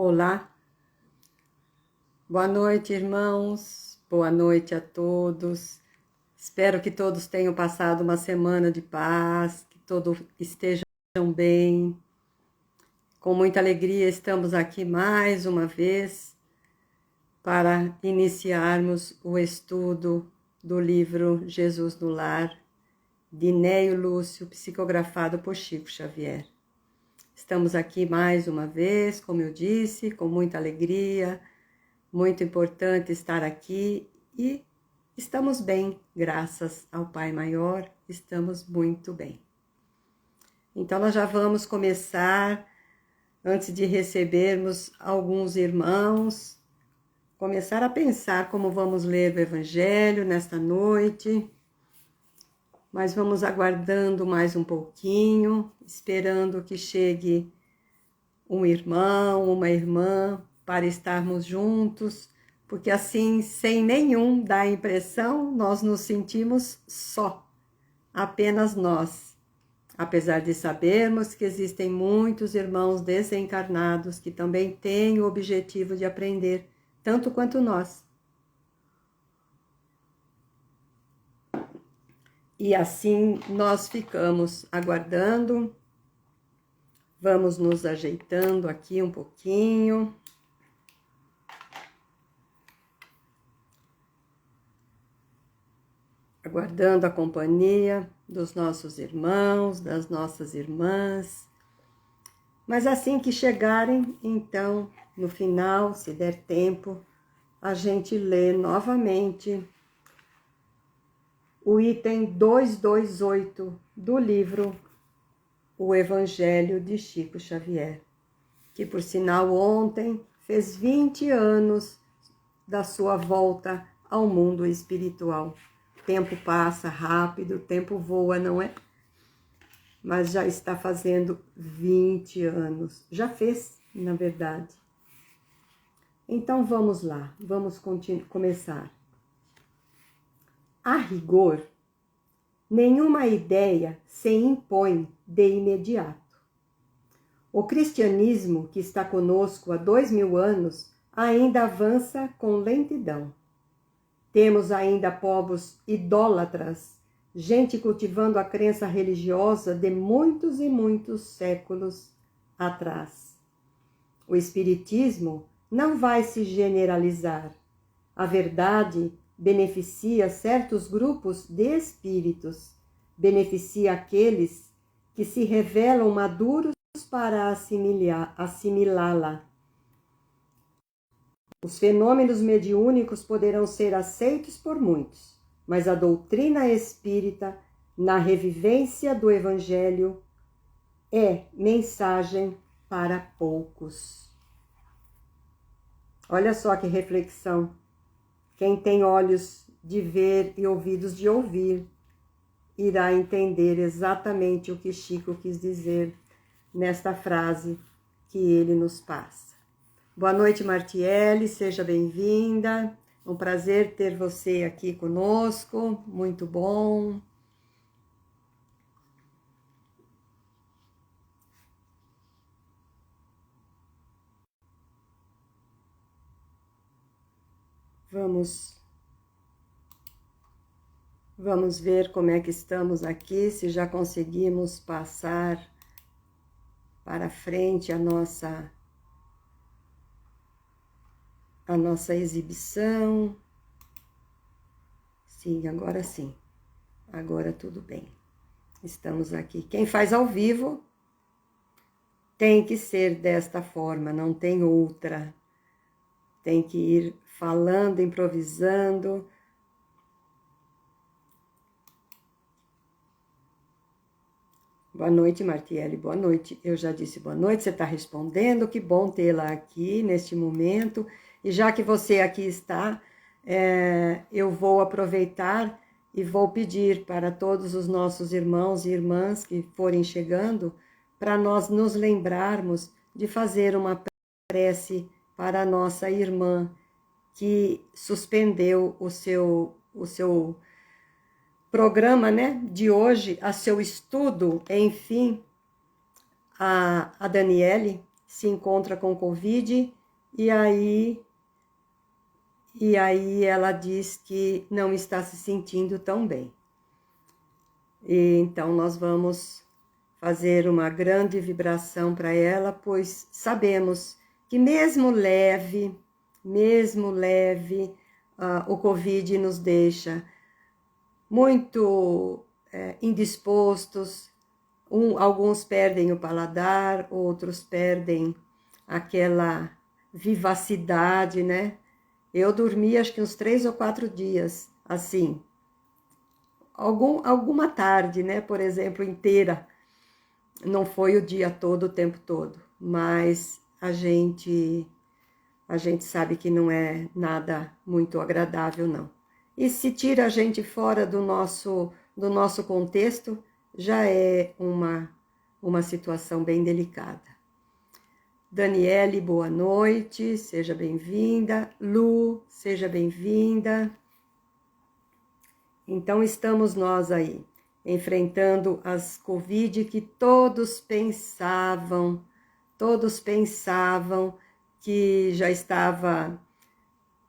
Olá, boa noite, irmãos, boa noite a todos. Espero que todos tenham passado uma semana de paz, que todos estejam bem. Com muita alegria estamos aqui mais uma vez para iniciarmos o estudo do livro Jesus no Lar, de Neio Lúcio, psicografado por Chico Xavier. Estamos aqui mais uma vez, como eu disse, com muita alegria. Muito importante estar aqui e estamos bem, graças ao Pai Maior, estamos muito bem. Então, nós já vamos começar, antes de recebermos alguns irmãos, começar a pensar como vamos ler o Evangelho nesta noite, mas vamos aguardando mais um pouquinho, esperando que chegue um irmão, uma irmã, para estarmos juntos, porque assim, sem nenhum dá a impressão, nós nos sentimos só, apenas nós. Apesar de sabermos que existem muitos irmãos desencarnados que também têm o objetivo de aprender, tanto quanto nós. E assim nós ficamos aguardando, vamos nos ajeitando aqui um pouquinho. Aguardando a companhia dos nossos irmãos, das nossas irmãs. Mas assim que chegarem, então, no final, se der tempo, a gente lê novamente o item 228 do livro O Evangelho de Chico Xavier, que por sinal ontem fez 20 anos da sua volta ao mundo espiritual. O tempo passa rápido, o tempo voa, não é? Mas já está fazendo 20 anos. Já fez, na verdade. Então vamos lá, vamos começar. A rigor, nenhuma ideia se impõe de imediato. O cristianismo, que está conosco há 2000 anos, ainda avança com lentidão. Temos ainda povos idólatras, gente cultivando a crença religiosa de muitos e muitos séculos atrás. O espiritismo não vai se generalizar. A verdade beneficia certos grupos de espíritos, beneficia aqueles que se revelam maduros para assimilá-la. Os fenômenos mediúnicos poderão ser aceitos por muitos, mas a doutrina espírita, na revivência do Evangelho, é mensagem para poucos. Olha só que reflexão. Quem tem olhos de ver e ouvidos de ouvir, irá entender exatamente o que Chico quis dizer nesta frase que ele nos passa. Boa noite, Martiele, seja bem-vinda. Um prazer ter você aqui conosco, muito bom. Vamos ver como é que estamos aqui, se já conseguimos passar para frente a nossa exibição. Sim, agora tudo bem. Estamos aqui. Quem faz ao vivo tem que ser desta forma, não tem outra. Tem que ir falando, improvisando. Boa noite, Martiele, boa noite. Eu já disse boa noite, você está respondendo, que bom tê-la aqui neste momento. E já que você aqui está, eu vou aproveitar e vou pedir para todos os nossos irmãos e irmãs que forem chegando, para nós nos lembrarmos de fazer uma prece para a nossa irmã, que suspendeu o seu programa, né, de hoje, a seu estudo, enfim, a Daniele, se encontra com Covid e aí ela diz que não está se sentindo tão bem. E então nós vamos fazer uma grande vibração para ela, pois sabemos que mesmo leve, o Covid nos deixa muito indispostos. Alguns perdem o paladar, outros perdem aquela vivacidade, né? Eu dormi acho que uns 3 ou 4 dias, assim, alguma tarde, né? Por exemplo, inteira. Não foi o dia todo, o tempo todo, mas a gente sabe que não é nada muito agradável, não. E se tira a gente fora do nosso contexto, já é uma situação bem delicada. Daniele, boa noite, seja bem-vinda. Lu, seja bem-vinda. Então, estamos nós aí, enfrentando as Covid que todos pensavam que já estava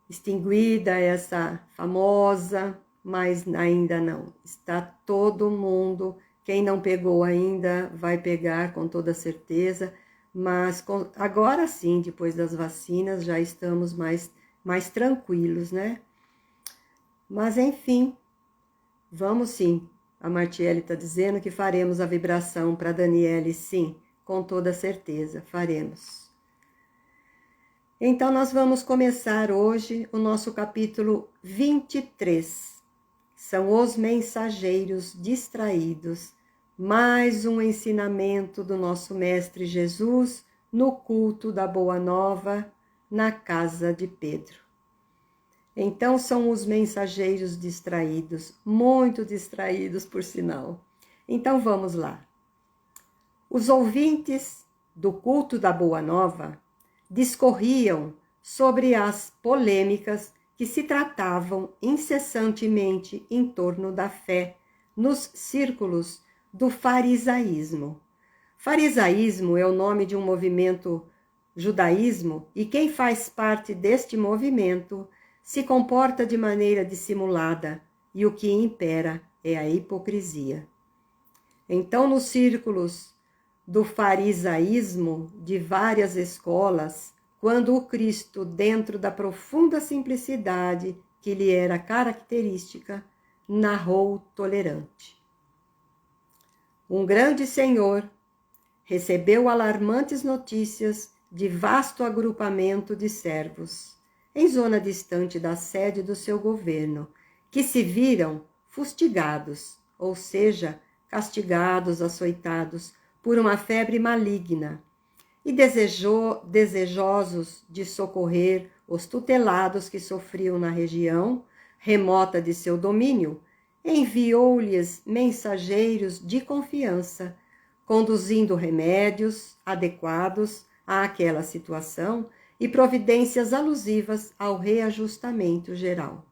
extinguida essa famosa, mas ainda não. Está todo mundo, quem não pegou ainda vai pegar com toda certeza, mas agora sim, depois das vacinas, já estamos mais tranquilos, né? Mas enfim, vamos sim. A Martiele está dizendo que faremos a vibração para a Daniele, sim, com toda certeza, faremos. Então, nós vamos começar hoje o nosso capítulo 23. São os mensageiros distraídos, mais um ensinamento do nosso Mestre Jesus no culto da Boa Nova, na casa de Pedro. Então, são os mensageiros distraídos, muito distraídos, por sinal. Então, vamos lá. Os ouvintes do culto da Boa Nova discorriam sobre as polêmicas que se tratavam incessantemente em torno da fé nos círculos do farisaísmo. Farisaísmo é o nome de um movimento judaísmo e quem faz parte deste movimento se comporta de maneira dissimulada e o que impera é a hipocrisia. Então, nos círculos do farisaísmo de várias escolas, quando o Cristo, dentro da profunda simplicidade que lhe era característica, narrou tolerante. Um grande senhor recebeu alarmantes notícias de vasto agrupamento de servos, em zona distante da sede do seu governo, que se viram fustigados, ou seja, castigados, açoitados, por uma febre maligna, e desejosos de socorrer os tutelados que sofriam na região remota de seu domínio, enviou-lhes mensageiros de confiança, conduzindo remédios adequados àquela situação e providências alusivas ao reajustamento geral.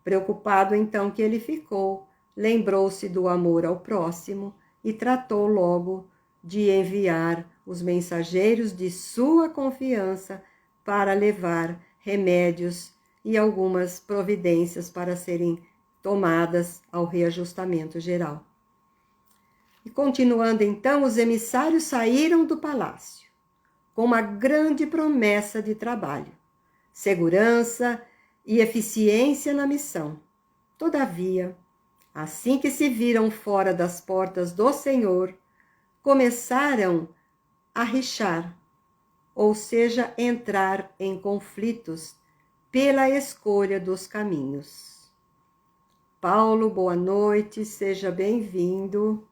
Preocupado então que ele ficou, lembrou-se do amor ao próximo e tratou logo de enviar os mensageiros de sua confiança para levar remédios e algumas providências para serem tomadas ao reajustamento geral. E continuando então, os emissários saíram do palácio com uma grande promessa de trabalho, segurança e eficiência na missão. Todavia, assim que se viram fora das portas do Senhor, começaram a rixar, ou seja, entrar em conflitos pela escolha dos caminhos. Paulo, boa noite, seja bem-vindo.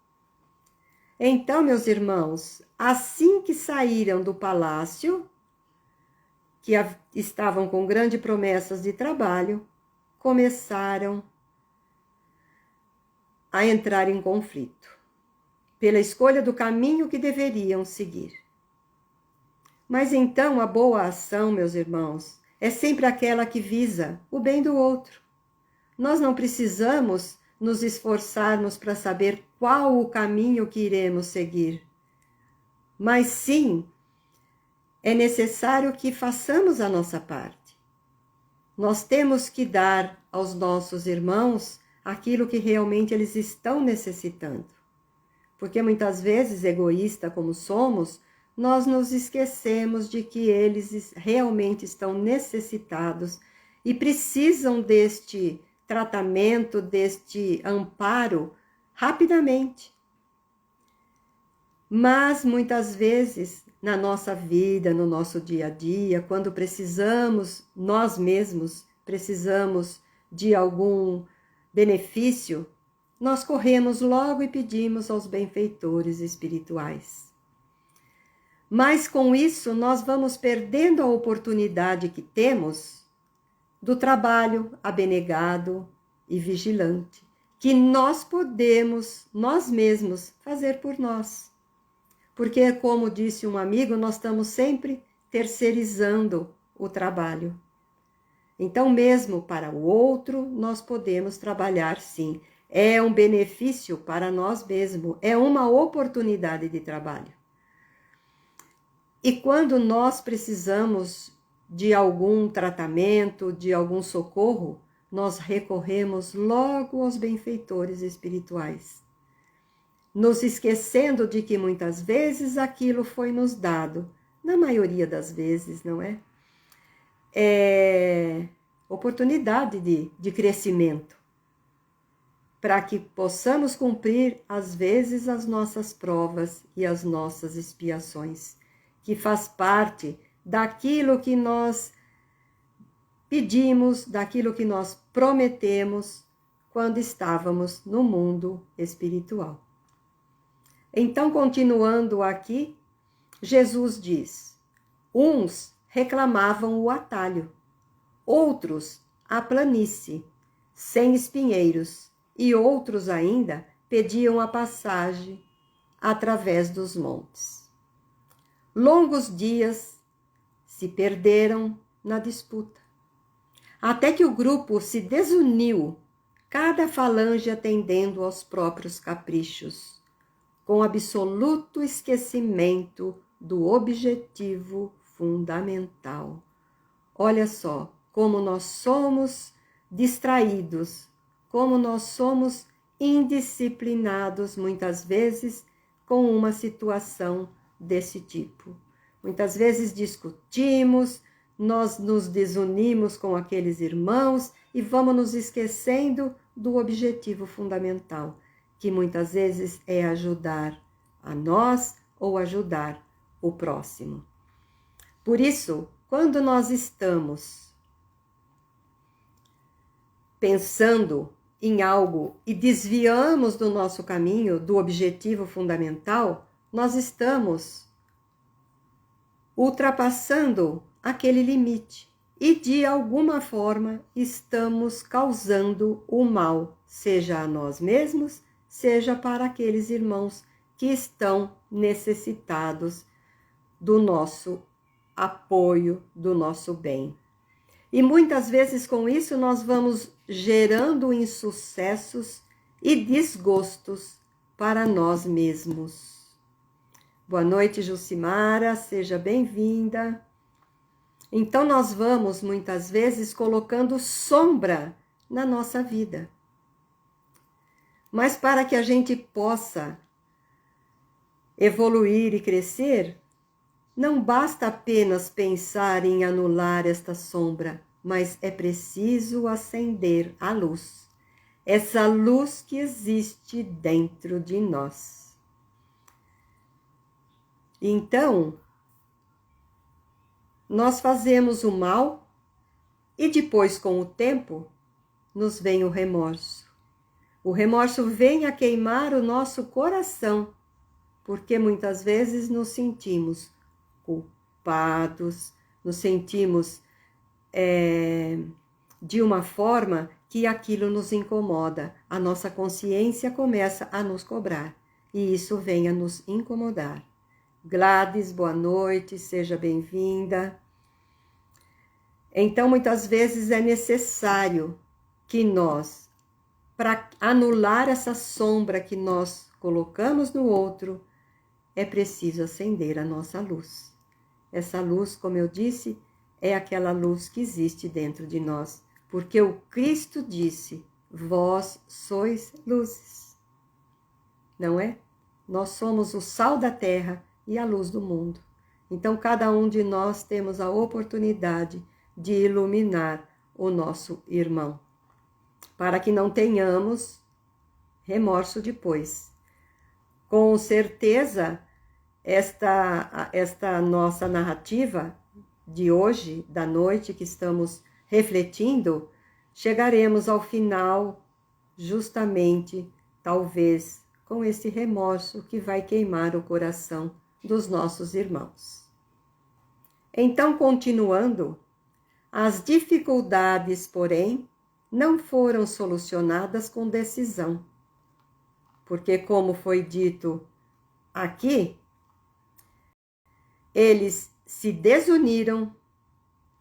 Então, meus irmãos, assim que saíram do palácio, que estavam com grandes promessas de trabalho, começaram a entrar em conflito, pela escolha do caminho que deveriam seguir. Mas então a boa ação, meus irmãos, é sempre aquela que visa o bem do outro. Nós não precisamos nos esforçarmos para saber qual o caminho que iremos seguir, mas sim é necessário que façamos a nossa parte. Nós temos que dar aos nossos irmãos aquilo que realmente eles estão necessitando. Porque muitas vezes, egoísta como somos, nós nos esquecemos de que eles realmente estão necessitados e precisam deste tratamento, deste amparo rapidamente. Mas muitas vezes, na nossa vida, no nosso dia a dia, quando precisamos, nós mesmos precisamos de algum benefício, nós corremos logo e pedimos aos benfeitores espirituais. Mas com isso, nós vamos perdendo a oportunidade que temos do trabalho abnegado e vigilante, que nós podemos, nós mesmos, fazer por nós. Porque, como disse um amigo, nós estamos sempre terceirizando o trabalho. Então, mesmo para o outro, nós podemos trabalhar sim. É um benefício para nós mesmos, é uma oportunidade de trabalho. E quando nós precisamos de algum tratamento, de algum socorro, nós recorremos logo aos benfeitores espirituais, nos esquecendo de que muitas vezes aquilo foi nos dado, na maioria das vezes, não é? É oportunidade de crescimento, para que possamos cumprir, às vezes, as nossas provas e as nossas expiações, que faz parte daquilo que nós pedimos, daquilo que nós prometemos quando estávamos no mundo espiritual. Então, continuando aqui, Jesus diz: uns reclamavam o atalho, outros a planície, sem espinheiros, e outros ainda pediam a passagem através dos montes. Longos dias se perderam na disputa, até que o grupo se desuniu, cada falange atendendo aos próprios caprichos, com absoluto esquecimento do objetivo fundamental. Olha só como nós somos distraídos, como nós somos indisciplinados muitas vezes com uma situação desse tipo. Muitas vezes discutimos, nós nos desunimos com aqueles irmãos e vamos nos esquecendo do objetivo fundamental, que muitas vezes é ajudar a nós ou ajudar o próximo. Por isso, quando nós estamos pensando em algo e desviamos do nosso caminho, do objetivo fundamental, nós estamos ultrapassando aquele limite e, de alguma forma, estamos causando o mal, seja a nós mesmos, seja para aqueles irmãos que estão necessitados do nosso apoio, do nosso bem. E muitas vezes com isso nós vamos gerando insucessos e desgostos para nós mesmos. Boa noite, Jucimara, seja bem-vinda. Então nós vamos muitas vezes colocando sombra na nossa vida. Mas para que a gente possa evoluir e crescer, não basta apenas pensar em anular esta sombra, mas é preciso acender a luz, essa luz que existe dentro de nós. Então, nós fazemos o mal e depois, com o tempo, nos vem o remorso. O remorso vem a queimar o nosso coração, porque muitas vezes nos sentimos culpados, nos sentimos de uma forma que aquilo nos incomoda. A nossa consciência começa a nos cobrar e isso vem a nos incomodar. Gladys, boa noite, seja bem-vinda. Então, muitas vezes é necessário que nós, para anular essa sombra que nós colocamos no outro, é preciso acender a nossa luz. Essa luz, como eu disse, é aquela luz que existe dentro de nós, porque o Cristo disse: vós sois luzes. Não é? Nós somos o sal da terra e a luz do mundo. Então, cada um de nós temos a oportunidade de iluminar o nosso irmão, para que não tenhamos remorso depois. Com certeza, esta nossa narrativa de hoje, da noite que estamos refletindo, chegaremos ao final justamente, talvez, com esse remorso que vai queimar o coração dos nossos irmãos. Então, continuando, as dificuldades, porém, não foram solucionadas com decisão, porque, como foi dito aqui, eles se desuniram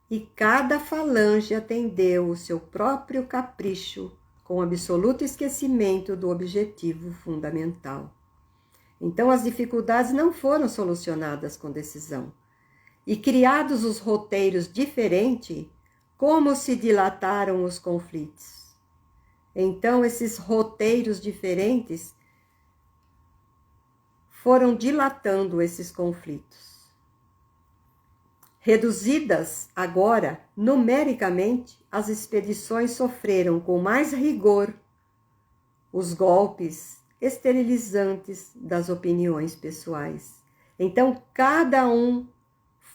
e cada falange atendeu o seu próprio capricho com absoluto esquecimento do objetivo fundamental. Então, as dificuldades não foram solucionadas com decisão. E criados os roteiros diferentes, como se dilataram os conflitos. Então, esses roteiros diferentes foram dilatando esses conflitos. Reduzidas agora, numericamente, as expedições sofreram com mais rigor os golpes esterilizantes das opiniões pessoais. Então, cada um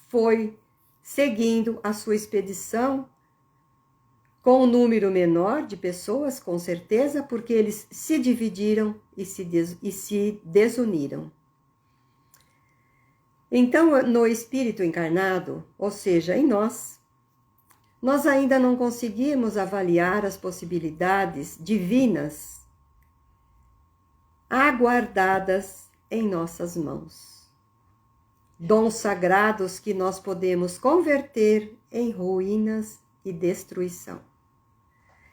foi seguindo a sua expedição com um número menor de pessoas, com certeza, porque eles se dividiram e se desuniram. Então, no espírito encarnado, ou seja, em nós ainda não conseguimos avaliar as possibilidades divinas aguardadas em nossas mãos. Dons sagrados que nós podemos converter em ruínas e destruição.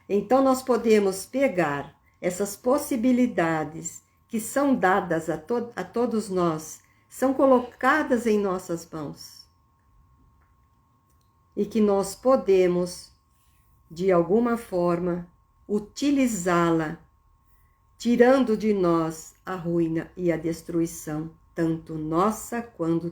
Então, nós podemos pegar essas possibilidades que são dadas a todos nós, são colocadas em nossas mãos, e que nós podemos, de alguma forma, utilizá-la, tirando de nós a ruína e a destruição, tanto nossa quanto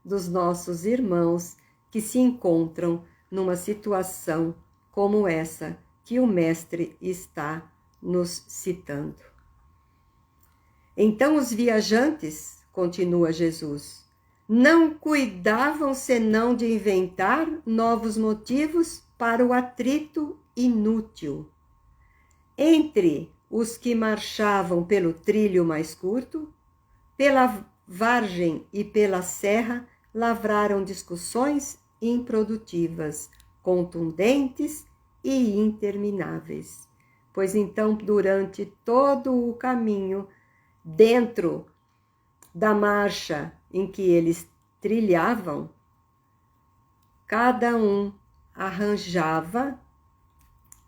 dos nossos irmãos que se encontram numa situação como essa que o Mestre está nos citando. Então os viajantes, continua Jesus, não cuidavam senão de inventar novos motivos para o atrito inútil. Entre os que marchavam pelo trilho mais curto, pela vargem e pela serra, lavraram discussões improdutivas, contundentes e intermináveis. Pois então, durante todo o caminho, dentro da marcha em que eles trilhavam, cada um arranjava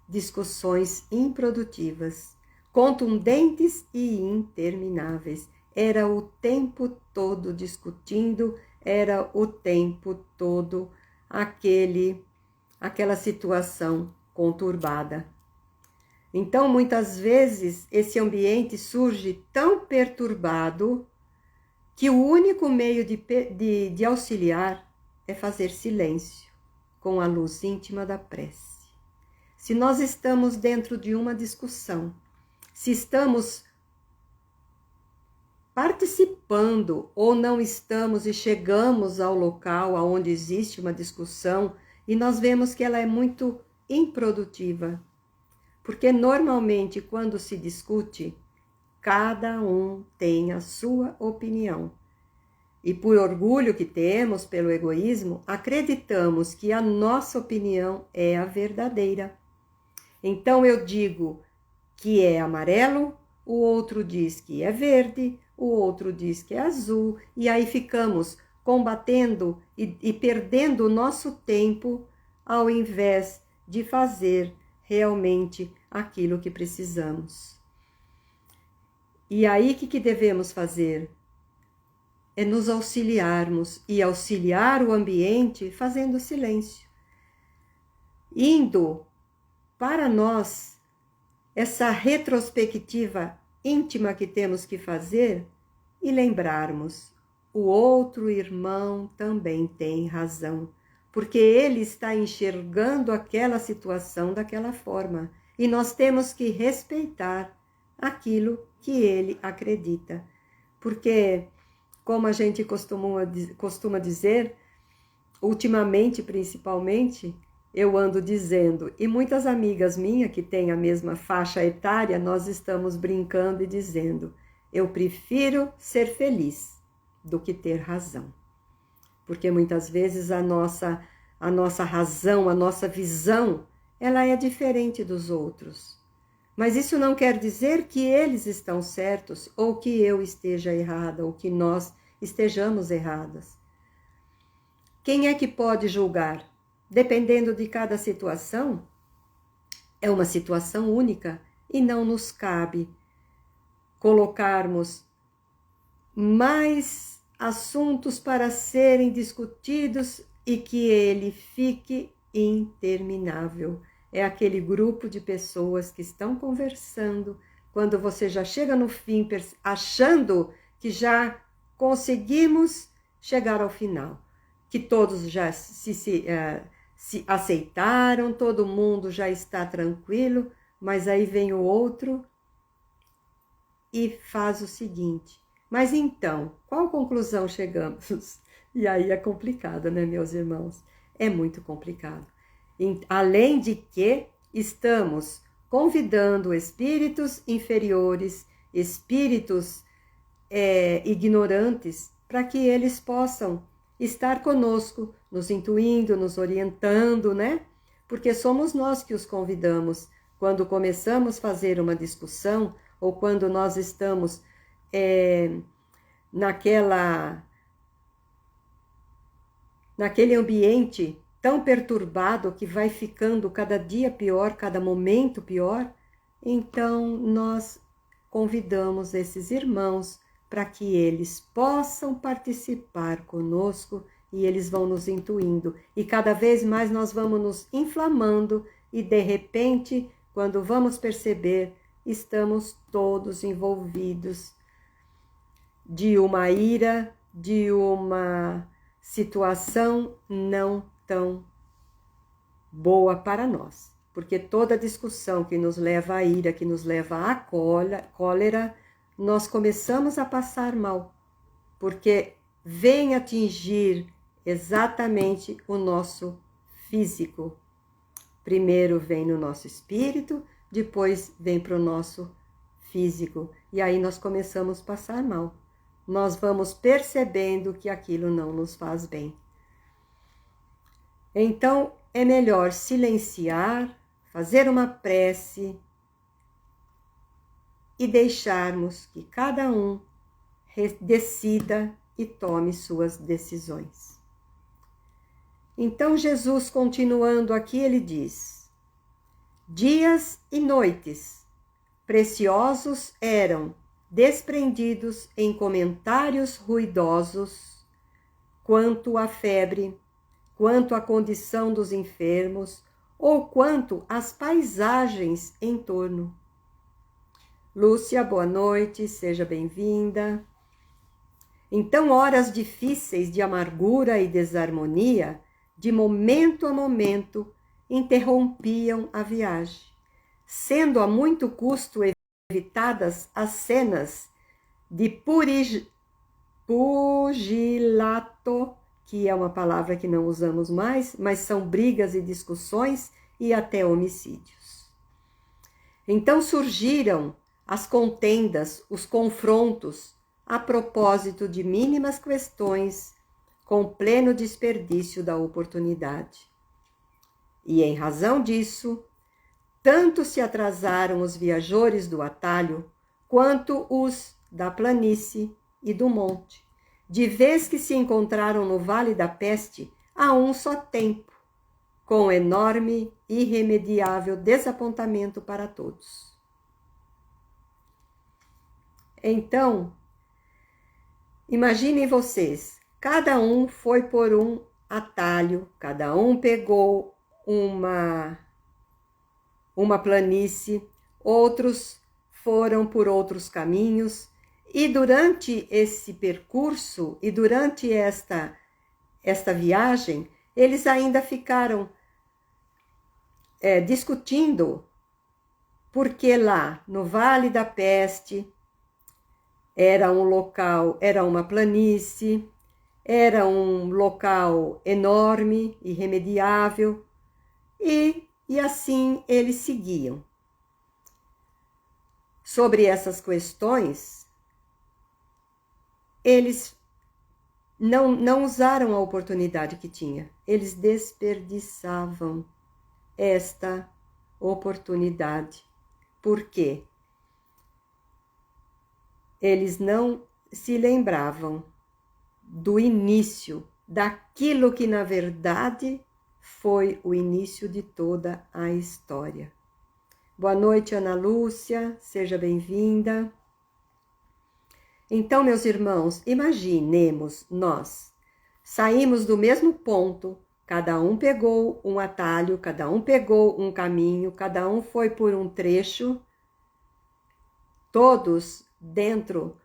discussões improdutivas, contundentes e intermináveis. Era o tempo todo discutindo, era o tempo todo aquela situação conturbada. Então, muitas vezes, esse ambiente surge tão perturbado que o único meio de auxiliar é fazer silêncio com a luz íntima da prece. Se nós estamos dentro de uma discussão, se estamos participando ou não estamos e chegamos ao local onde existe uma discussão e nós vemos que ela é muito improdutiva, porque normalmente quando se discute, cada um tem a sua opinião. E por orgulho que temos, pelo egoísmo, acreditamos que a nossa opinião é a verdadeira. Então eu digo que é amarelo, o outro diz que é verde, o outro diz que é azul, e aí ficamos combatendo e perdendo o nosso tempo ao invés de fazer realmente aquilo que precisamos. E aí o que devemos fazer? é nos auxiliarmos e auxiliar o ambiente fazendo silêncio. Indo para nós essa retrospectiva íntima que temos que fazer e lembrarmos: o outro irmão também tem razão, porque ele está enxergando aquela situação daquela forma e nós temos que respeitar aquilo que ele acredita. Porque, como a gente costuma dizer, ultimamente principalmente, eu ando dizendo, e muitas amigas minhas que têm a mesma faixa etária, nós estamos brincando e dizendo: eu prefiro ser feliz do que ter razão. Porque muitas vezes a nossa razão, a nossa visão, ela é diferente dos outros. Mas isso não quer dizer que eles estão certos, ou que eu esteja errada, ou que nós estejamos erradas. Quem é que pode julgar? Dependendo de cada situação, é uma situação única e não nos cabe colocarmos mais assuntos para serem discutidos e que ele fique interminável. É aquele grupo de pessoas que estão conversando, quando você já chega no fim, achando que já conseguimos chegar ao final, que todos já se aceitaram, todo mundo já está tranquilo, mas aí vem o outro e faz o seguinte: mas então, qual conclusão chegamos? E aí é complicado, né, meus irmãos? É muito complicado. Além de que estamos convidando espíritos inferiores, espíritos ignorantes, para que eles possam estar conosco, nos intuindo, nos orientando, né? Porque somos nós que os convidamos. Quando começamos a fazer uma discussão, ou quando nós estamos naquele ambiente tão perturbado que vai ficando cada dia pior, cada momento pior, então nós convidamos esses irmãos para que eles possam participar conosco e eles vão nos intuindo. E cada vez mais nós vamos nos inflamando e de repente, quando vamos perceber, estamos todos envolvidos de uma ira, de uma situação não tão boa para nós. Porque toda discussão que nos leva à ira, que nos leva à cólera, nós começamos a passar mal. Porque vem atingir exatamente o nosso físico. Primeiro vem no nosso espírito, depois vem para o nosso físico. E aí nós começamos a passar mal. Nós vamos percebendo que aquilo não nos faz bem. Então, é melhor silenciar, fazer uma prece e deixarmos que cada um decida e tome suas decisões. Então, Jesus, continuando aqui, ele diz: dias e noites preciosos eram desprendidos em comentários ruidosos quanto à febre, quanto à condição dos enfermos ou quanto às paisagens em torno. Lúcia, boa noite, seja bem-vinda. Então, horas difíceis de amargura e desarmonia, de momento a momento, interrompiam a viagem, sendo a muito custo evitadas as cenas de pugilato, que é uma palavra que não usamos mais, mas são brigas e discussões e até homicídios. Então surgiram as contendas, os confrontos, a propósito de mínimas questões, com pleno desperdício da oportunidade. E em razão disso, tanto se atrasaram os viajores do atalho, quanto os da planície e do monte, de vez que se encontraram no Vale da Peste a um só tempo, com enorme e irremediável desapontamento para todos. Então, Imaginem vocês, cada um foi por um atalho, cada um pegou uma planície, outros foram por outros caminhos, e durante esse percurso e durante esta viagem, eles ainda ficaram discutindo porque lá no Vale da Peste era um local, era uma planície, era um local enorme, irremediável, e assim eles seguiam. Sobre essas questões, eles não usaram a oportunidade que tinha, eles desperdiçavam esta oportunidade. Por quê? Eles não se lembravam do início, daquilo que na verdade foi o início de toda a história. Boa noite, Ana Lúcia, seja bem-vinda. Então, meus irmãos, imaginemos nós, saímos do mesmo ponto, cada um pegou um atalho, cada um pegou um caminho, cada um foi por um trecho, todos dentro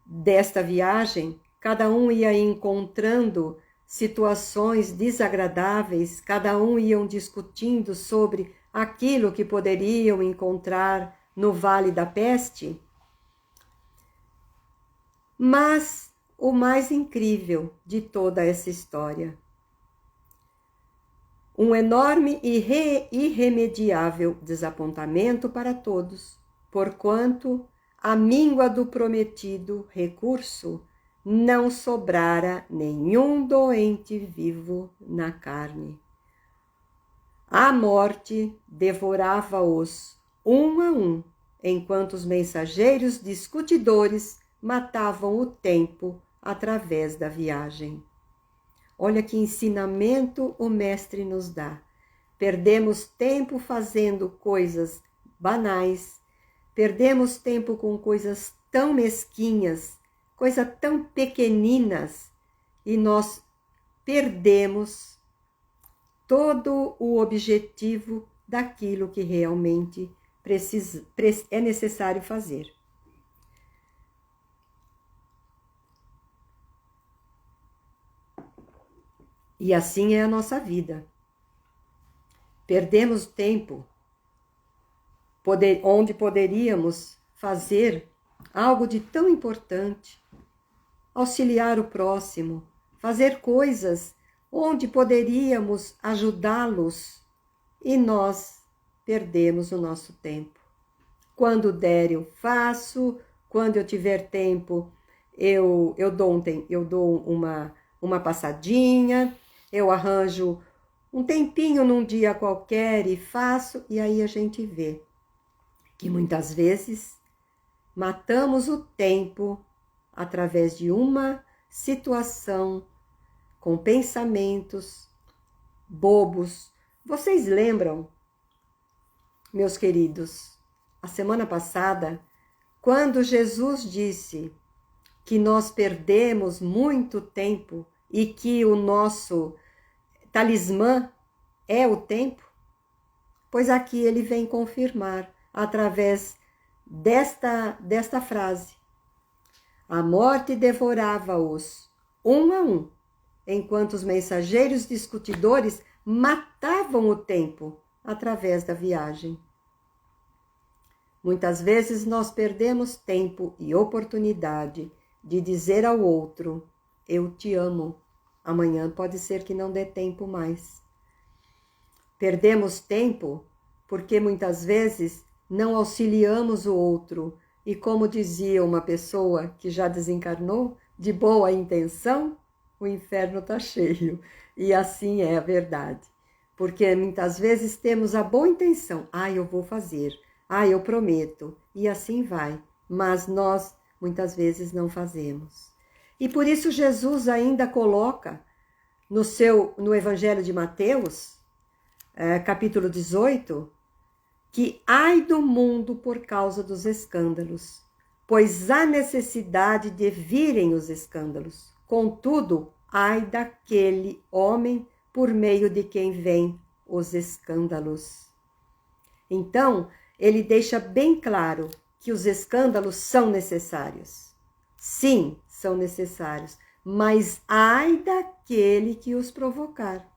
desta viagem, cada um ia encontrando situações desagradáveis, cada um iam discutindo sobre aquilo que poderiam encontrar no Vale da Peste. Mas o mais incrível de toda essa história, um enorme e irremediável desapontamento para todos, porquanto a míngua do prometido recurso não sobrara nenhum doente vivo na carne. A morte devorava-os um a um, enquanto os mensageiros discutidores matavam o tempo através da viagem. Olha que ensinamento o mestre nos dá. Perdemos tempo fazendo coisas banais, perdemos tempo com coisas tão mesquinhas, coisas tão pequeninas, e nós perdemos todo o objetivo daquilo que realmente é necessário fazer. E assim é a nossa vida. Perdemos tempo onde poderíamos fazer algo de tão importante, auxiliar o próximo, fazer coisas onde poderíamos ajudá-los, e nós perdemos o nosso tempo. Quando der eu faço, quando eu tiver tempo eu dou uma passadinha, eu arranjo um tempinho num dia qualquer e faço, e aí a gente vê que muitas vezes matamos o tempo através de uma situação com pensamentos bobos. Vocês lembram, meus queridos, a semana passada, quando Jesus disse que nós perdemos muito tempo e que o nosso talismã é o tempo? Pois aqui ele vem confirmar através desta frase. A morte devorava-os um a um, enquanto os mensageiros discutidores matavam o tempo através da viagem. Muitas vezes nós perdemos tempo e oportunidade de dizer ao outro: eu te amo. Amanhã pode ser que não dê tempo mais. Perdemos tempo porque muitas vezes não auxiliamos o outro. E como dizia uma pessoa que já desencarnou, de boa intenção, o inferno está cheio. E assim é a verdade. Porque muitas vezes temos a boa intenção. Eu vou fazer. Eu prometo. E assim vai. Mas nós muitas vezes não fazemos. E por isso Jesus ainda coloca no Evangelho de Mateus, capítulo 18, que ai do mundo por causa dos escândalos, pois há necessidade de virem os escândalos. Contudo, ai daquele homem por meio de quem vêm os escândalos. Então, ele deixa bem claro que os escândalos são necessários. Sim, são necessários, mas ai daquele que os provocar.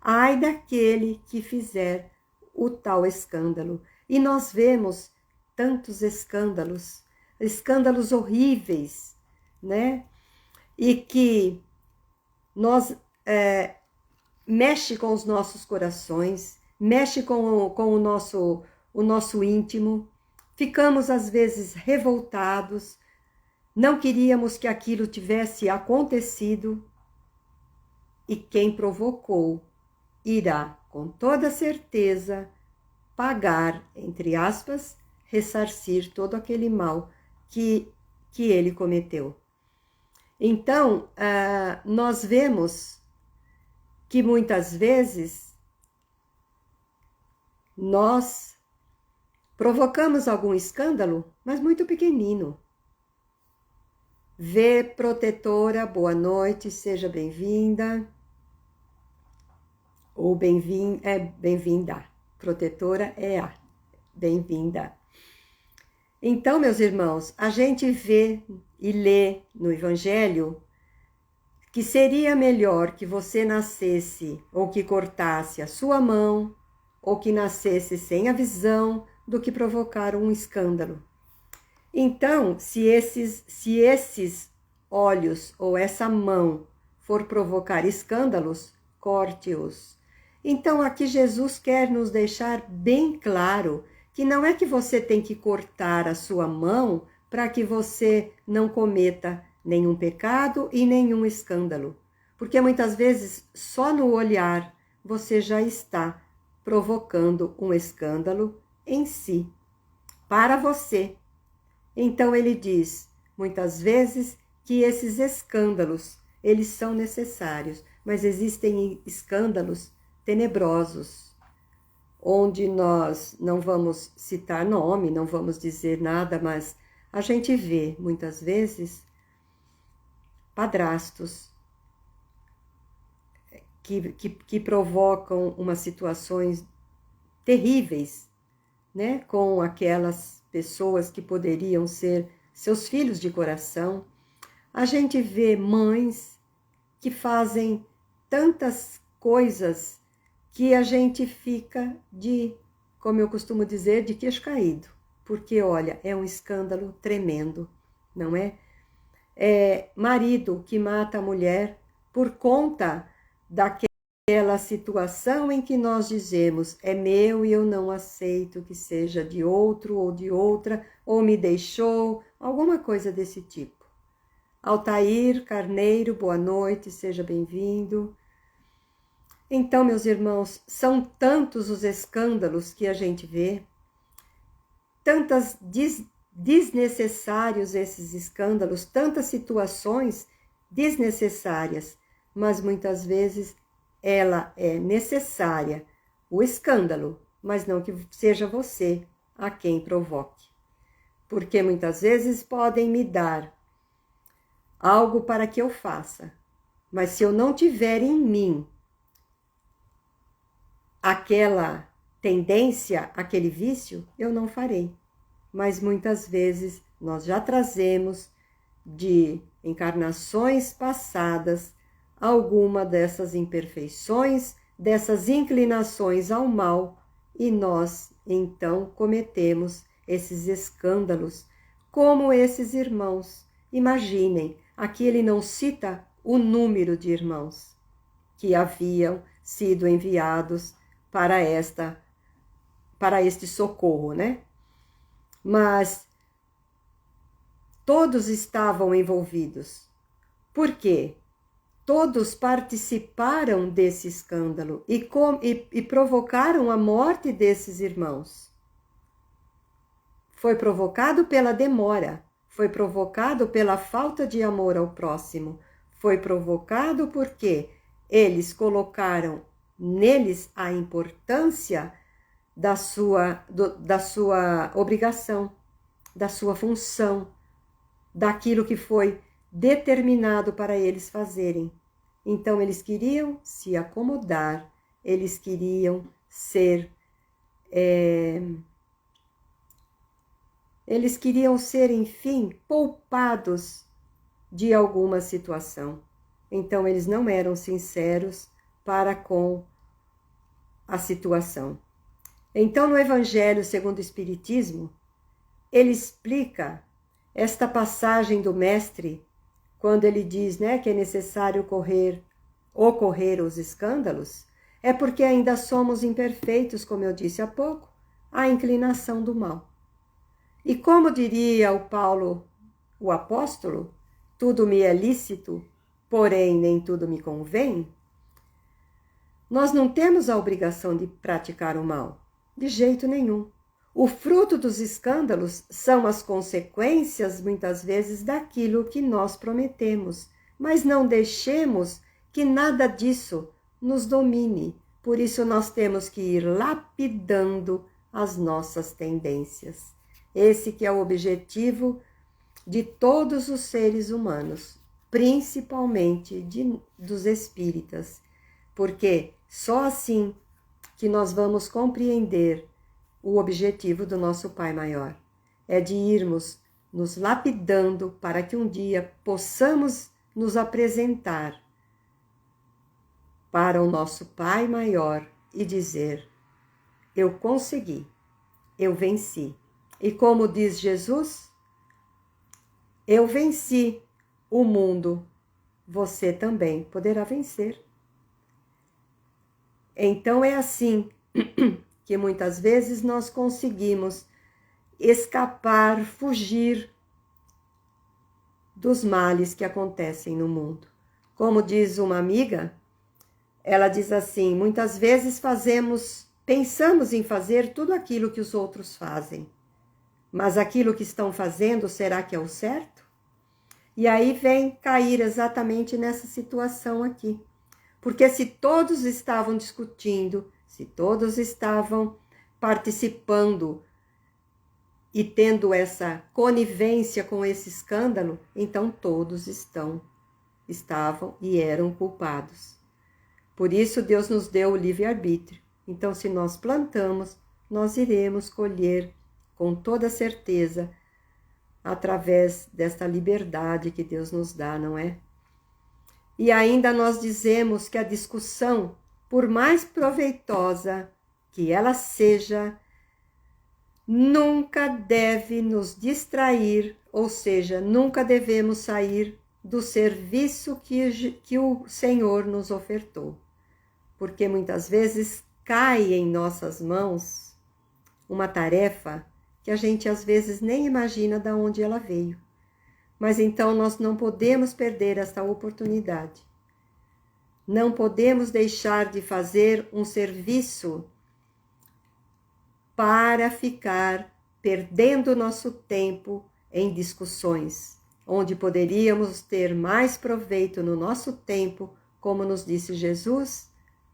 Ai daquele que fizer o tal escândalo. E nós vemos tantos escândalos, escândalos horríveis, né? E que mexe com os nossos corações, mexe com o nosso íntimo. Ficamos às vezes revoltados, não queríamos que aquilo tivesse acontecido, e quem provocou irá, com toda certeza, pagar, entre aspas, ressarcir todo aquele mal que ele cometeu. Então, nós vemos que muitas vezes nós provocamos algum escândalo, mas muito pequenino. Vê, protetora, boa noite, seja bem-vinda. Ou bem-vinda. Protetora é a bem-vinda. Então, meus irmãos, a gente vê e lê no Evangelho que seria melhor que você nascesse ou que cortasse a sua mão ou que nascesse sem a visão do que provocar um escândalo. Então, se esses olhos ou essa mão for provocar escândalos, corte-os. Então, aqui Jesus quer nos deixar bem claro que não é que você tem que cortar a sua mão para que você não cometa nenhum pecado e nenhum escândalo. Porque muitas vezes, só no olhar, você já está provocando um escândalo em si, para você. Então ele diz, muitas vezes, que esses escândalos, eles são necessários, mas existem escândalos tenebrosos, onde nós não vamos citar nome, não vamos dizer nada, mas a gente vê, muitas vezes, padrastos que provocam umas situações terríveis, né, com aquelas pessoas que poderiam ser seus filhos de coração. A gente vê mães que fazem tantas coisas que a gente fica como eu costumo dizer, de queixo caído. Porque, olha, é um escândalo tremendo, não é? É marido que mata a mulher por conta daquela situação em que nós dizemos, é meu e eu não aceito que seja de outro ou de outra, ou me deixou, alguma coisa desse tipo. Altair Carneiro, boa noite, seja bem-vindo. Então, meus irmãos, são tantos os escândalos que a gente vê, tantas desnecessários esses escândalos, tantas situações desnecessárias, mas muitas vezes ela é necessária, o escândalo, mas não que seja você a quem provoque. Porque muitas vezes podem me dar algo para que eu faça, mas se eu não tiver em mim aquela tendência, aquele vício, eu não farei. Mas muitas vezes nós já trazemos de encarnações passadas alguma dessas imperfeições, dessas inclinações ao mal, e nós então cometemos esses escândalos, como esses irmãos. Imaginem, aqui ele não cita o número de irmãos que haviam sido enviados para este socorro, né? Mas todos estavam envolvidos. Por quê? Todos participaram desse escândalo e provocaram a morte desses irmãos. Foi provocado pela demora, foi provocado pela falta de amor ao próximo, foi provocado porque eles colocaram neles a importância da sua obrigação, da sua função, daquilo que foi determinado para eles fazerem. Então eles queriam se acomodar, eles queriam ser enfim, poupados de alguma situação. Então eles não eram sinceros para com a situação. Então no Evangelho segundo o Espiritismo, ele explica esta passagem do mestre, quando ele diz, né, que é necessário ocorrer os escândalos, é porque ainda somos imperfeitos, como eu disse há pouco, a inclinação do mal. E como diria o Paulo, o apóstolo, tudo me é lícito, porém nem tudo me convém, nós não temos a obrigação de praticar o mal, de jeito nenhum. O fruto dos escândalos são as consequências, muitas vezes, daquilo que nós prometemos, mas não deixemos que nada disso nos domine. Por isso nós temos que ir lapidando as nossas tendências. Esse que é o objetivo de todos os seres humanos, principalmente dos espíritas, porque só assim que nós vamos compreender o objetivo do nosso Pai Maior, é de irmos nos lapidando para que um dia possamos nos apresentar para o nosso Pai Maior e dizer: eu consegui, eu venci. E como diz Jesus, eu venci o mundo, você também poderá vencer. Então é assim que muitas vezes nós conseguimos escapar, fugir dos males que acontecem no mundo. Como diz uma amiga, ela diz assim: muitas vezes pensamos em fazer tudo aquilo que os outros fazem, mas aquilo que estão fazendo, será que é o certo? E aí vem cair exatamente nessa situação aqui. Porque se todos estavam discutindo, se todos estavam participando e tendo essa conivência com esse escândalo, então todos estavam e eram culpados. Por isso Deus nos deu o livre-arbítrio. Então, se nós plantamos, nós iremos colher com toda certeza, através desta liberdade que Deus nos dá, não é? E ainda nós dizemos que a discussão, por mais proveitosa que ela seja, nunca deve nos distrair, ou seja, nunca devemos sair do serviço que o Senhor nos ofertou. Porque muitas vezes cai em nossas mãos uma tarefa que a gente às vezes nem imagina de onde ela veio. Mas então nós não podemos perder esta oportunidade. Não podemos deixar de fazer um serviço para ficar perdendo nosso tempo em discussões, onde poderíamos ter mais proveito no nosso tempo, como nos disse Jesus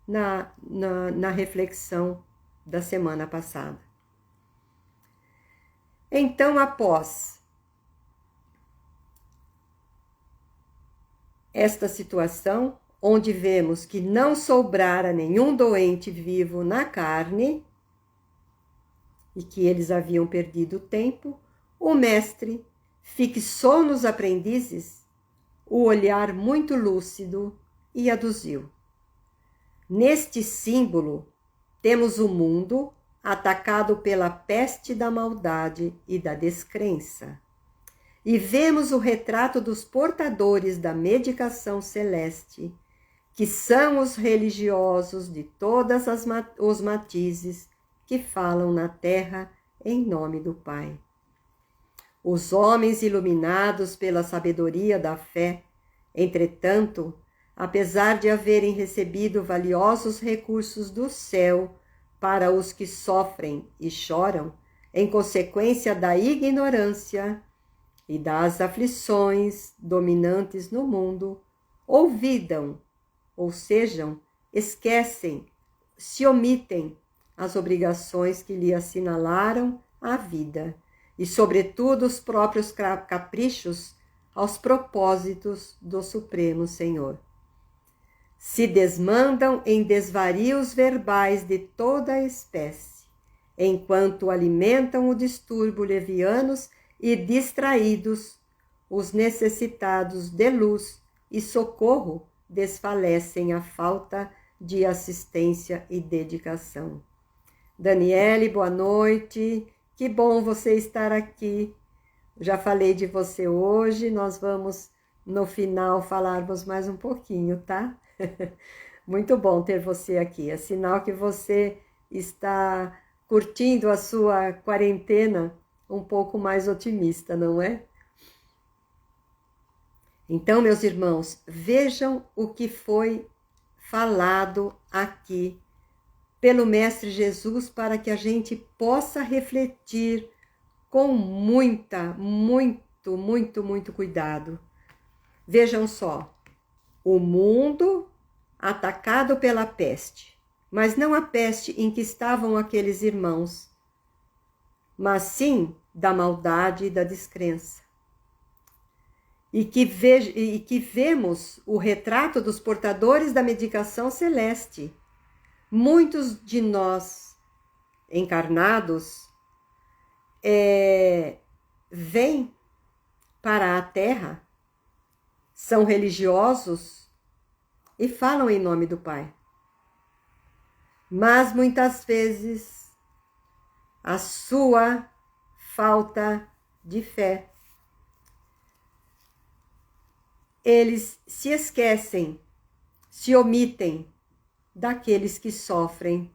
na reflexão da semana passada. Então, após esta situação, onde vemos que não sobrara nenhum doente vivo na carne e que eles haviam perdido tempo, o mestre fixou nos aprendizes o olhar muito lúcido e aduziu: neste símbolo temos o mundo atacado pela peste da maldade e da descrença. E vemos o retrato dos portadores da medicação celeste, que são os religiosos de todos os matizes que falam na terra em nome do Pai. Os homens iluminados pela sabedoria da fé, entretanto, apesar de haverem recebido valiosos recursos do céu para os que sofrem e choram, em consequência da ignorância e das aflições dominantes no mundo, olvidam, ou seja, esquecem, se omitem as obrigações que lhe assinalaram a vida, e, sobretudo, os próprios caprichos aos propósitos do Supremo Senhor. Se desmandam em desvarios verbais de toda a espécie, enquanto alimentam o distúrbio levianos e distraídos, os necessitados de luz e socorro desfalecem à falta de assistência e dedicação. Daniele, boa noite. Que bom você estar aqui. Já falei de você hoje, nós vamos no final falarmos mais um pouquinho, tá? Muito bom ter você aqui. É sinal que você está curtindo a sua quarentena um pouco mais otimista, não é? Então, meus irmãos, vejam o que foi falado aqui pelo Mestre Jesus para que a gente possa refletir com muito cuidado. Vejam só, o mundo atacado pela peste, mas não a peste em que estavam aqueles irmãos, mas sim da maldade e da descrença. E que vemos o retrato dos portadores da medicação celeste. Muitos de nós encarnados vêm para a Terra, são religiosos e falam em nome do Pai. Mas muitas vezes a sua falta de fé, eles se esquecem, se omitem daqueles que sofrem,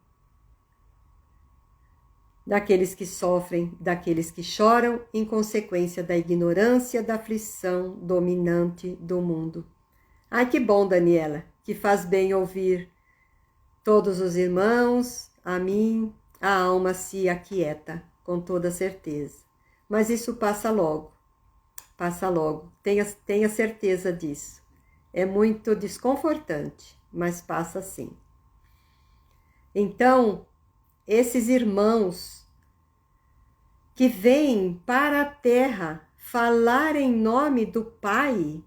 daqueles que choram em consequência da ignorância, da aflição dominante do mundo. Ai, que bom, Daniela, que faz bem ouvir todos os irmãos, a mim, a alma se aquieta, com toda certeza. Mas isso passa logo. Passa logo, tenha certeza disso. É muito desconfortante, mas passa sim. Então, esses irmãos que vêm para a Terra falar em nome do Pai,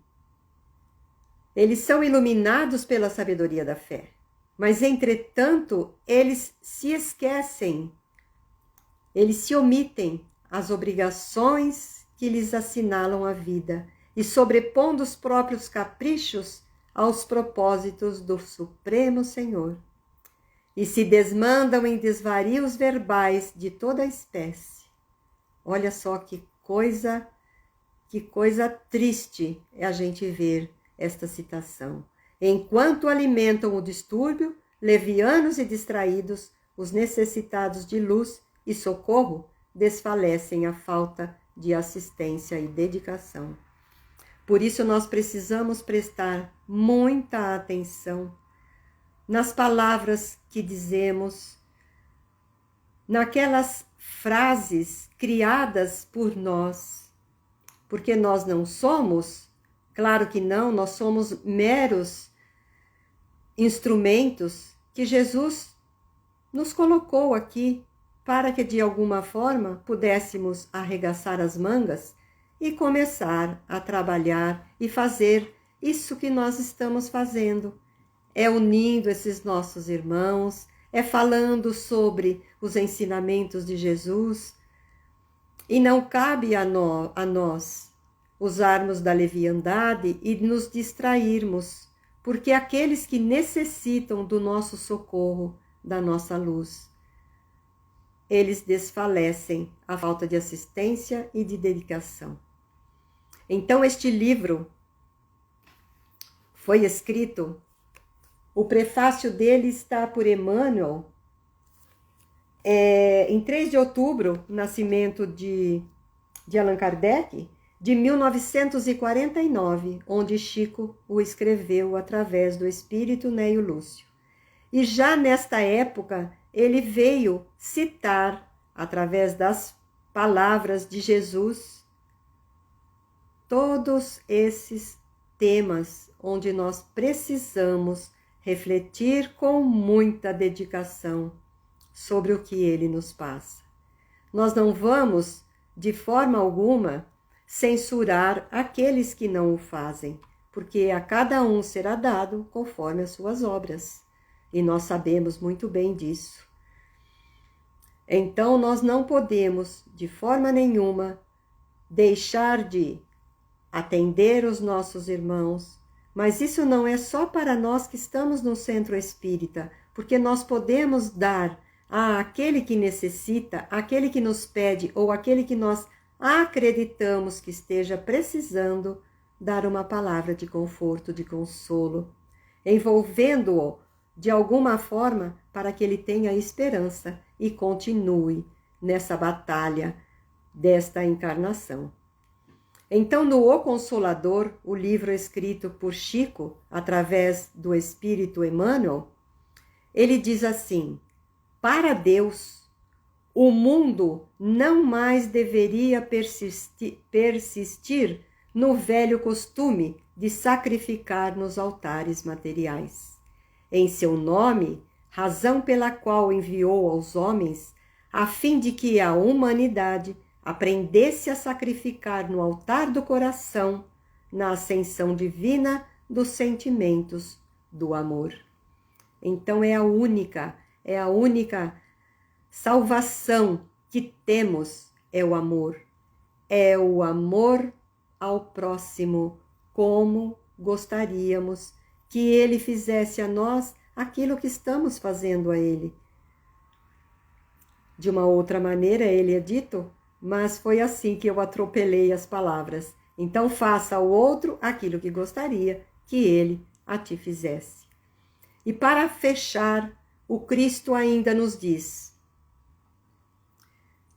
eles são iluminados pela sabedoria da fé, mas, entretanto, eles se esquecem, eles se omitem as obrigações que lhes assinalam a vida e sobrepondo os próprios caprichos aos propósitos do Supremo Senhor. E se desmandam em desvarios verbais de toda a espécie. Olha só que coisa triste é a gente ver esta citação. Enquanto alimentam o distúrbio, levianos e distraídos, os necessitados de luz e socorro desfalecem à falta de assistência e dedicação. Por isso nós precisamos prestar muita atenção nas palavras que dizemos, naquelas frases criadas por nós, porque nós não somos, claro que não, nós somos meros instrumentos que Jesus nos colocou aqui para que de alguma forma pudéssemos arregaçar as mangas e começar a trabalhar e fazer isso que nós estamos fazendo. É unindo esses nossos irmãos, é falando sobre os ensinamentos de Jesus. E não cabe a nós usarmos da leviandade e nos distrairmos, porque aqueles que necessitam do nosso socorro, da nossa luz, eles desfalecem à falta de assistência e de dedicação. Então, este livro foi escrito, o prefácio dele está por Emmanuel, em 3 de outubro, nascimento de Allan Kardec, de 1949, onde Chico o escreveu através do espírito Neio Lúcio. E já nesta época, ele veio citar, através das palavras de Jesus, todos esses temas onde nós precisamos refletir com muita dedicação sobre o que ele nos passa. Nós não vamos de forma alguma, censurar aqueles que não o fazem, porque a cada um será dado conforme as suas obras. E nós sabemos muito bem disso. Então, nós não podemos, de forma nenhuma, deixar de atender os nossos irmãos, mas isso não é só para nós que estamos no centro espírita, porque nós podemos dar àquele que necessita, àquele que nos pede ou àquele que nós acreditamos que esteja precisando, dar uma palavra de conforto, de consolo, envolvendo-o de alguma forma para que ele tenha esperança e continue nessa batalha desta encarnação. Então, no O Consolador, o livro escrito por Chico, através do Espírito Emmanuel, ele diz assim: para Deus, o mundo não mais deveria persistir no velho costume de sacrificar nos altares materiais. Em seu nome, razão pela qual enviou aos homens, a fim de que a humanidade aprendesse a sacrificar no altar do coração, na ascensão divina dos sentimentos do amor. Então é a única salvação que temos, é o amor ao próximo, como gostaríamos que ele fizesse a nós aquilo que estamos fazendo a ele. De uma outra maneira, ele é dito, mas foi assim que eu atropelei as palavras. Então faça ao outro aquilo que gostaria que ele a ti fizesse. E para fechar, o Cristo ainda nos diz: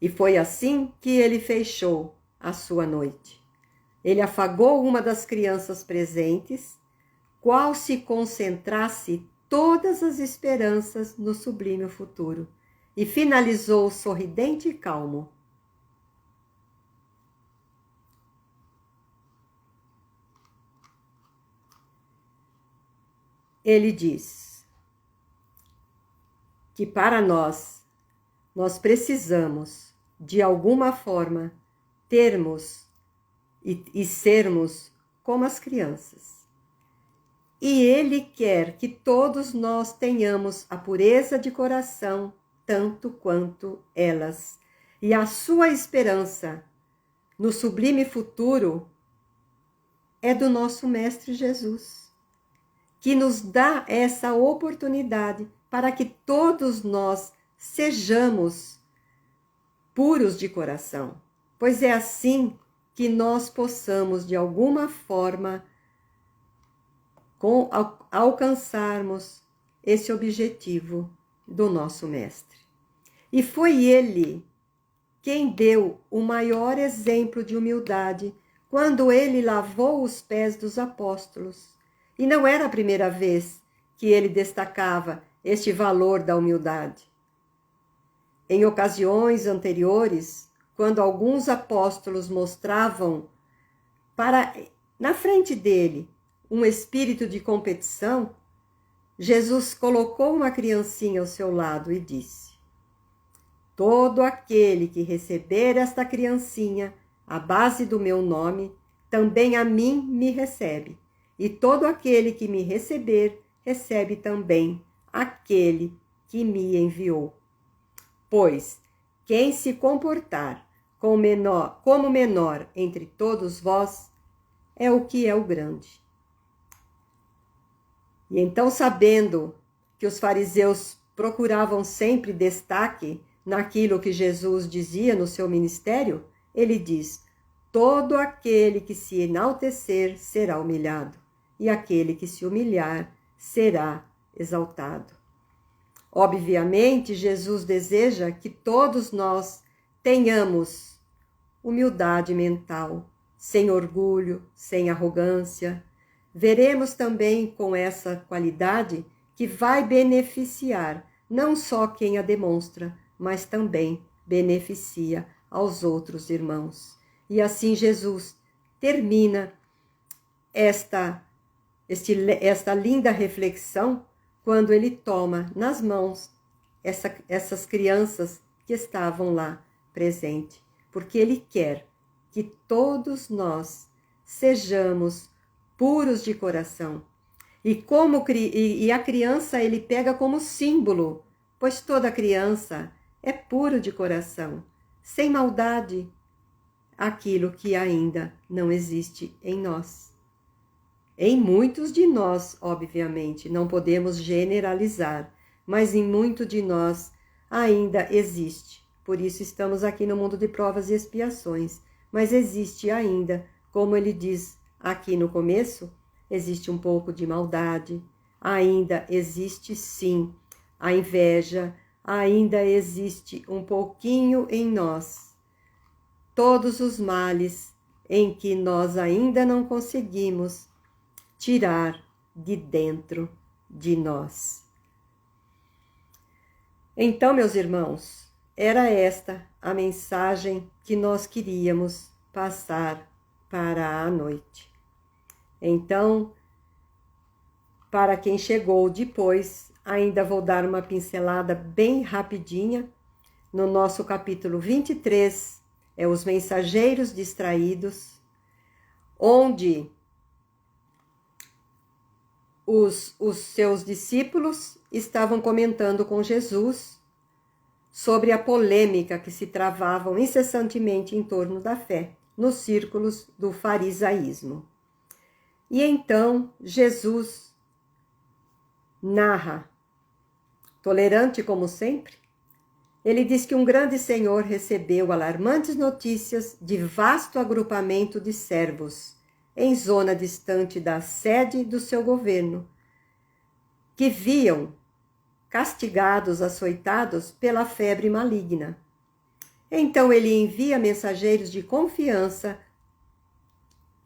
e foi assim que ele fechou a sua noite. Ele afagou uma das crianças presentes, qual se concentrasse todas as esperanças no sublime futuro, e finalizou sorridente e calmo: ele diz que para nós precisamos, de alguma forma, termos e sermos como as crianças. E ele quer que todos nós tenhamos a pureza de coração, tanto quanto elas. E a sua esperança no sublime futuro é do nosso Mestre Jesus, que nos dá essa oportunidade para que todos nós sejamos puros de coração, pois é assim que nós possamos, de alguma forma, alcançarmos esse objetivo do nosso Mestre. E foi ele quem deu o maior exemplo de humildade quando ele lavou os pés dos apóstolos. E não era a primeira vez que ele destacava este valor da humildade. Em ocasiões anteriores, quando alguns apóstolos mostravam na frente dele um espírito de competição, Jesus colocou uma criancinha ao seu lado e disse: todo aquele que receber esta criancinha, à base do meu nome, também a mim me recebe. E todo aquele que me receber, recebe também aquele que me enviou. Pois quem se comportar como menor entre todos vós, é o que é o grande. E então, sabendo que os fariseus procuravam sempre destaque naquilo que Jesus dizia no seu ministério, ele diz: todo aquele que se enaltecer será humilhado, e aquele que se humilhar será exaltado. Obviamente, Jesus deseja que todos nós tenhamos humildade mental, sem orgulho, sem arrogância. Veremos também com essa qualidade que vai beneficiar não só quem a demonstra, mas também beneficia aos outros irmãos. E assim Jesus termina esta linda reflexão quando ele toma nas mãos essas crianças que estavam lá presentes, porque Ele quer que todos nós sejamos puros de coração. E a criança Ele pega como símbolo, pois toda criança é puro de coração, sem maldade, aquilo que ainda não existe em nós. Em muitos de nós, obviamente, não podemos generalizar, mas em muito de nós ainda existe. Por isso estamos aqui no mundo de provas e expiações. Mas existe ainda, como ele diz aqui no começo, existe um pouco de maldade, ainda existe sim a inveja, ainda existe um pouquinho em nós. Todos os males em que nós ainda não conseguimos tirar de dentro de nós. Então, meus irmãos, era esta a mensagem que nós queríamos passar para a noite. Então, para quem chegou depois, ainda vou dar uma pincelada bem rapidinha no nosso capítulo 23, os mensageiros distraídos, onde os seus discípulos estavam comentando com Jesus sobre a polêmica que se travavam incessantemente em torno da fé, nos círculos do farisaísmo. E então Jesus narra, tolerante como sempre, ele diz que um grande senhor recebeu alarmantes notícias de vasto agrupamento de servos em zona distante da sede do seu governo, que viam castigados, açoitados pela febre maligna. Então ele envia mensageiros de confiança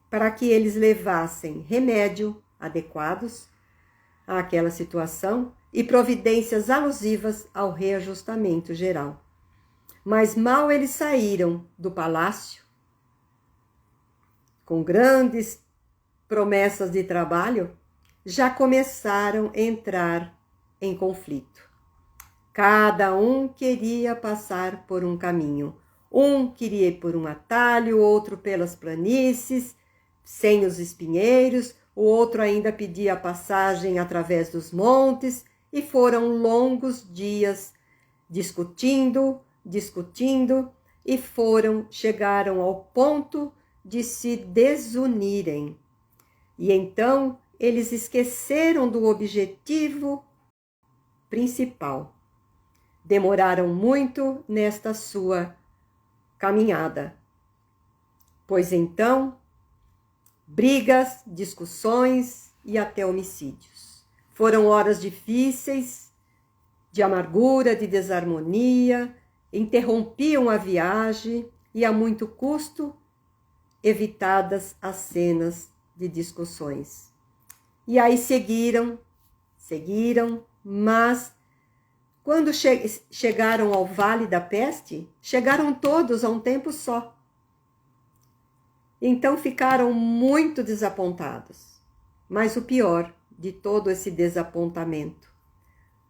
para que eles levassem remédio adequados àquela situação e providências alusivas ao reajustamento geral. Mas mal eles saíram do palácio, com grandes promessas de trabalho, já começaram a entrar em conflito. Cada um queria passar por um caminho. Um queria ir por um atalho, outro pelas planícies, sem os espinheiros, o outro ainda pedia a passagem através dos montes, e foram longos dias discutindo, e chegaram ao ponto de se desunirem. E então eles esqueceram do objetivo principal. Demoraram muito nesta sua caminhada, pois então brigas, discussões e até homicídios. Foram horas difíceis, de amargura, de desarmonia, interrompiam a viagem e a muito custo evitadas as cenas de discussões. E aí seguiram, mas quando chegaram ao Vale da Peste, chegaram todos a um tempo só. Então ficaram muito desapontados. Mas o pior de todo esse desapontamento,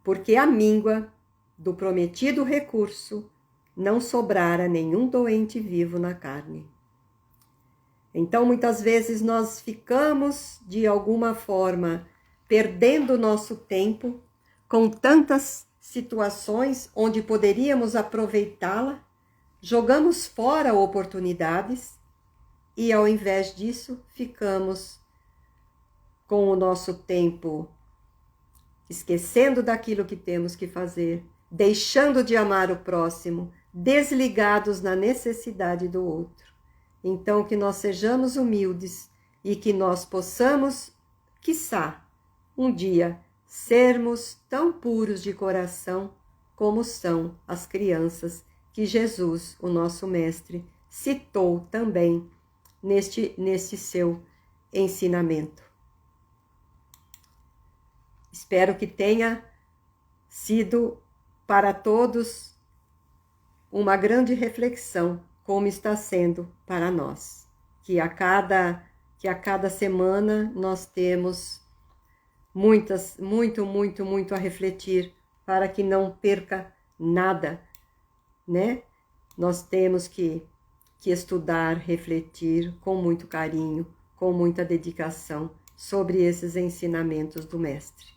porque a míngua do prometido recurso não sobrara nenhum doente vivo na carne. Então, muitas vezes nós ficamos, de alguma forma, perdendo nosso tempo com tantas situações onde poderíamos aproveitá-la, jogamos fora oportunidades e, ao invés disso, ficamos com o nosso tempo esquecendo daquilo que temos que fazer, deixando de amar o próximo, desligados na necessidade do outro. Então, que nós sejamos humildes e que nós possamos, quiçá, um dia, sermos tão puros de coração como são as crianças que Jesus, o nosso Mestre, citou também neste seu ensinamento. Espero que tenha sido para todos uma grande reflexão, como está sendo para nós. Que a cada semana nós temos muito a refletir para que não perca nada, né? Nós temos que que estudar, refletir com muito carinho, com muita dedicação sobre esses ensinamentos do Mestre.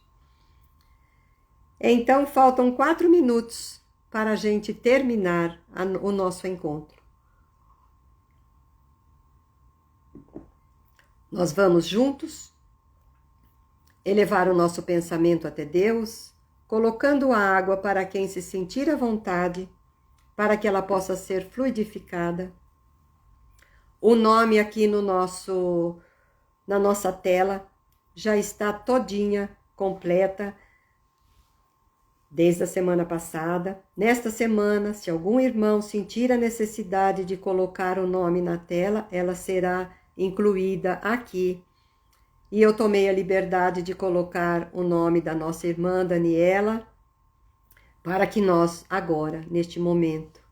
Então, faltam 4 minutos para a gente terminar o nosso encontro. Nós vamos juntos elevar o nosso pensamento até Deus, colocando a água para quem se sentir à vontade, para que ela possa ser fluidificada. O nome aqui na nossa tela já está todinha, completa, desde a semana passada. Nesta semana, se algum irmão sentir a necessidade de colocar o nome na tela, ela será incluída aqui. E eu tomei a liberdade de colocar o nome da nossa irmã Daniela, para que nós, agora, neste momento,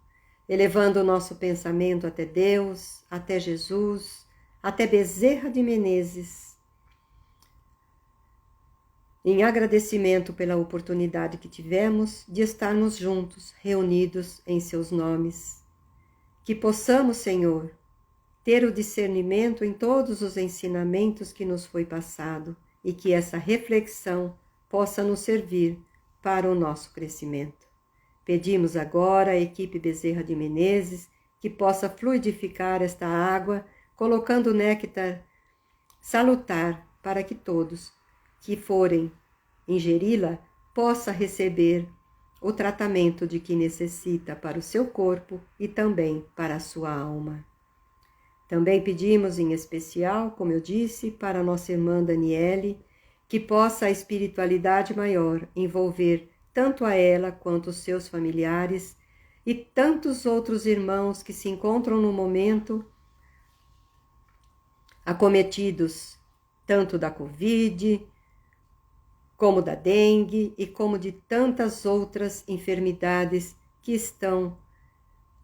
elevando o nosso pensamento até Deus, até Jesus, até Bezerra de Menezes, em agradecimento pela oportunidade que tivemos de estarmos juntos, reunidos em seus nomes. Que possamos, Senhor, ter o discernimento em todos os ensinamentos que nos foi passado e que essa reflexão possa nos servir para o nosso crescimento. Pedimos agora à equipe Bezerra de Menezes que possa fluidificar esta água, colocando néctar salutar para que todos que forem ingeri-la possa receber o tratamento de que necessita para o seu corpo e também para a sua alma. Também pedimos em especial, como eu disse, para nossa irmã Daniele, que possa a espiritualidade maior envolver tanto a ela quanto os seus familiares e tantos outros irmãos que se encontram no momento acometidos tanto da Covid, como da dengue e como de tantas outras enfermidades que estão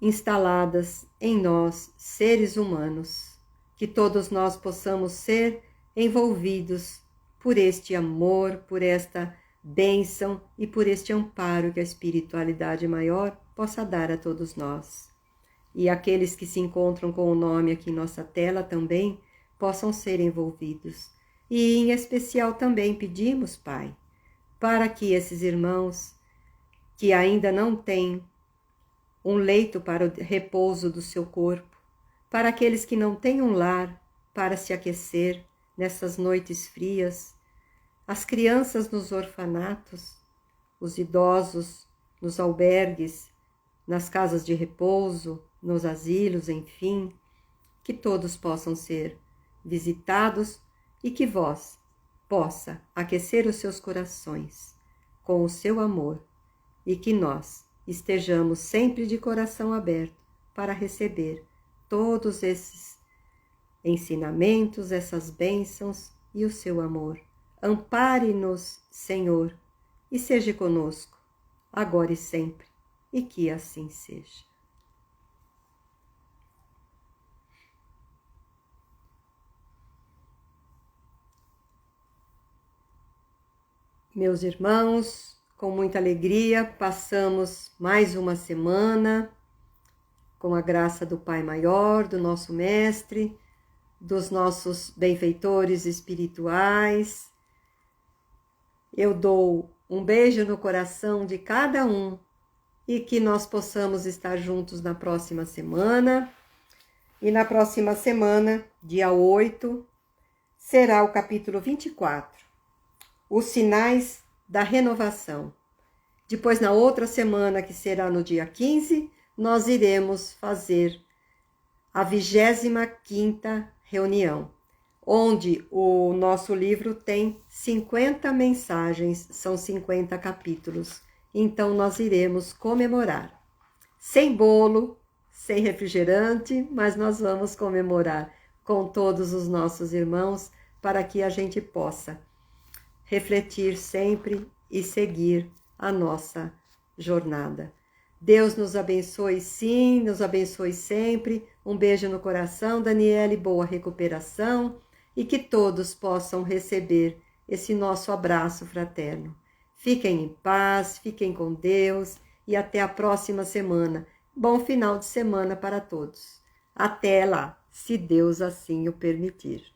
instaladas em nós, seres humanos. Que todos nós possamos ser envolvidos por este amor, por esta bênção e por este amparo que a espiritualidade maior possa dar a todos nós. E aqueles que se encontram com o nome aqui em nossa tela também possam ser envolvidos. E em especial também pedimos, Pai, para que esses irmãos que ainda não têm um leito para o repouso do seu corpo, para aqueles que não têm um lar para se aquecer nessas noites frias, as crianças nos orfanatos, os idosos nos albergues, nas casas de repouso, nos asilos, enfim, que todos possam ser visitados e que vós possa aquecer os seus corações com o seu amor e que nós estejamos sempre de coração aberto para receber todos esses ensinamentos, essas bênçãos e o seu amor. Ampare-nos, Senhor, e seja conosco, agora e sempre, e que assim seja. Meus irmãos, com muita alegria, passamos mais uma semana com a graça do Pai Maior, do nosso Mestre, dos nossos benfeitores espirituais. Eu dou um beijo no coração de cada um e que nós possamos estar juntos na próxima semana. E na próxima semana, dia 8, será o capítulo 24. Os sinais da renovação. Depois, na outra semana, que será no dia 15, nós iremos fazer a 25ª reunião, onde o nosso livro tem 50 mensagens, são 50 capítulos. Então, nós iremos comemorar. Sem bolo, sem refrigerante, mas nós vamos comemorar com todos os nossos irmãos para que a gente possa refletir sempre e seguir a nossa jornada. Deus nos abençoe sim, nos abençoe sempre. Um beijo no coração, Daniele, boa recuperação e que todos possam receber esse nosso abraço fraterno. Fiquem em paz, fiquem com Deus e até a próxima semana. Bom final de semana para todos. Até lá, se Deus assim o permitir.